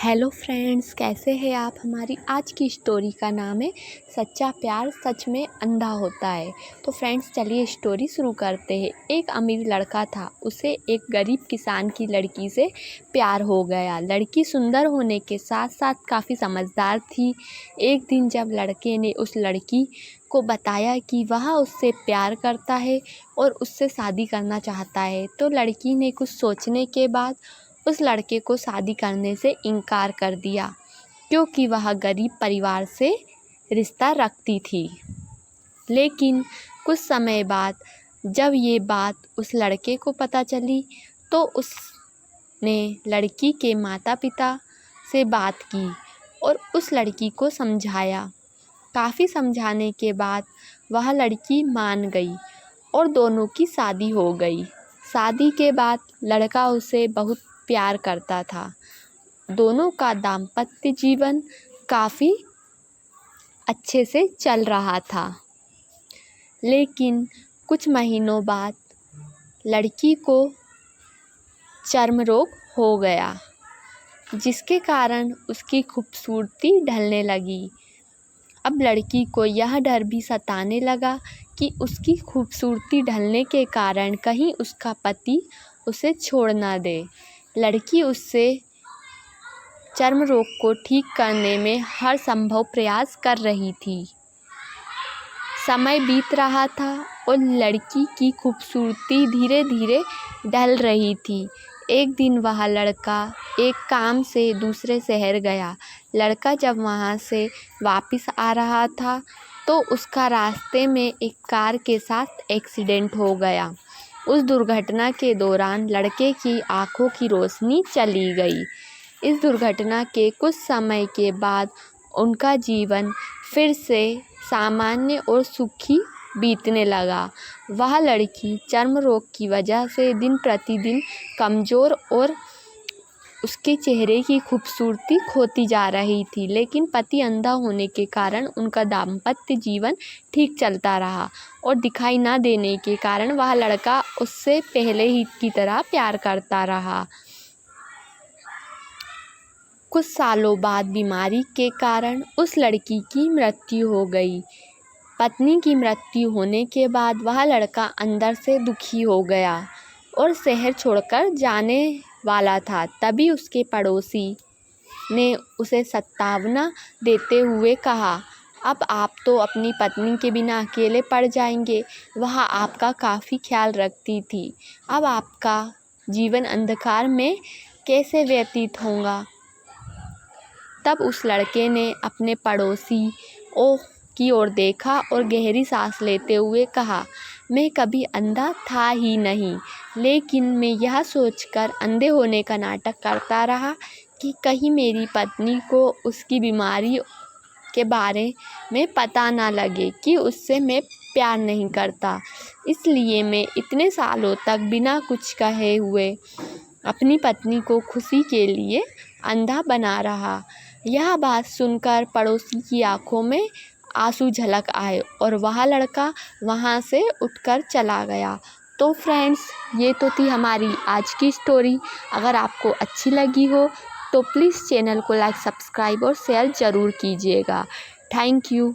Hello friends, कैसे हैं आप। हमारी आज की स्टोरी का नाम है सच्चा प्यार सच में अंधा होता है। तो फ्रेंड्स चलिए स्टोरी शुरू करते हैं। एक अमीर लड़का था, उसे एक गरीब किसान की लड़की से प्यार हो गया। लड़की सुंदर होने के साथ साथ काफ़ी समझदार थी। एक दिन जब लड़के ने उस लड़की को बताया कि वह उससे प्यार करता है और उससे शादी करना चाहता है, तो लड़की ने कुछ सोचने के बाद उस लड़के को शादी करने से इनकार कर दिया, क्योंकि वह गरीब परिवार से रिश्ता रखती थी। लेकिन कुछ समय बाद जब ये बात उस लड़के को पता चली, तो उसने लड़की के माता पिता से बात की और उस लड़की को समझाया। काफ़ी समझाने के बाद वह लड़की मान गई और दोनों की शादी हो गई। शादी के बाद लड़का उसे बहुत प्यार करता था। दोनों का दाम्पत्य जीवन काफ़ी अच्छे से चल रहा था। लेकिन कुछ महीनों बाद लड़की को चर्म रोग हो गया, जिसके कारण उसकी खूबसूरती ढलने लगी। अब लड़की को यह डर भी सताने लगा कि उसकी खूबसूरती ढलने के कारण कहीं उसका पति उसे छोड़ ना दे। लड़की उससे चर्म रोग को ठीक करने में हर संभव प्रयास कर रही थी। समय बीत रहा था और लड़की की खूबसूरती धीरे धीरे ढल रही थी। एक दिन वह लड़का एक काम से दूसरे शहर गया। लड़का जब वहाँ से वापस आ रहा था, तो उसका रास्ते में एक कार के साथ एक्सीडेंट हो गया। उस दुर्घटना के दौरान लड़के की आंखों की रोशनी चली गई। इस दुर्घटना के कुछ समय के बाद उनका जीवन फिर से सामान्य और सुखी बीतने लगा। वह लड़की चर्म रोग की वजह से दिन प्रतिदिन कमज़ोर और उसके चेहरे की खूबसूरती खोती जा रही थी। लेकिन पति अंधा होने के कारण उनका दाम्पत्य जीवन ठीक चलता रहा और दिखाई न देने के कारण वह लड़का उससे पहले ही की तरह प्यार करता रहा। कुछ सालों बाद बीमारी के कारण उस लड़की की मृत्यु हो गई। पत्नी की मृत्यु होने के बाद वह लड़का अंदर से दुखी हो गया और शहर छोड़कर जाने वाला था। तभी उसके पड़ोसी ने उसे सांत्वना देते हुए कहा, अब आप तो अपनी पत्नी के बिना अकेले पड़ जाएंगे। वह आपका काफ़ी ख्याल रखती थी। अब आपका जीवन अंधकार में कैसे व्यतीत होगा। तब उस लड़के ने अपने पड़ोसी की ओर देखा और गहरी सांस लेते हुए कहा, मैं कभी अंधा था ही नहीं, लेकिन मैं यह सोचकर अंधे होने का नाटक करता रहा कि कहीं मेरी पत्नी को उसकी बीमारी के बारे में पता ना लगे कि उससे मैं प्यार नहीं करता। इसलिए मैं इतने सालों तक बिना कुछ कहे हुए अपनी पत्नी को खुशी के लिए अंधा बना रहा। यह बात सुनकर पड़ोसी की आंखों में आंसू झलक आए और वह लड़का वहाँ से उठकर चला गया। तो फ्रेंड्स, ये तो थी हमारी आज की स्टोरी। अगर आपको अच्छी लगी हो तो प्लीज़ चैनल को लाइक, सब्सक्राइब और शेयर ज़रूर कीजिएगा। Thank you.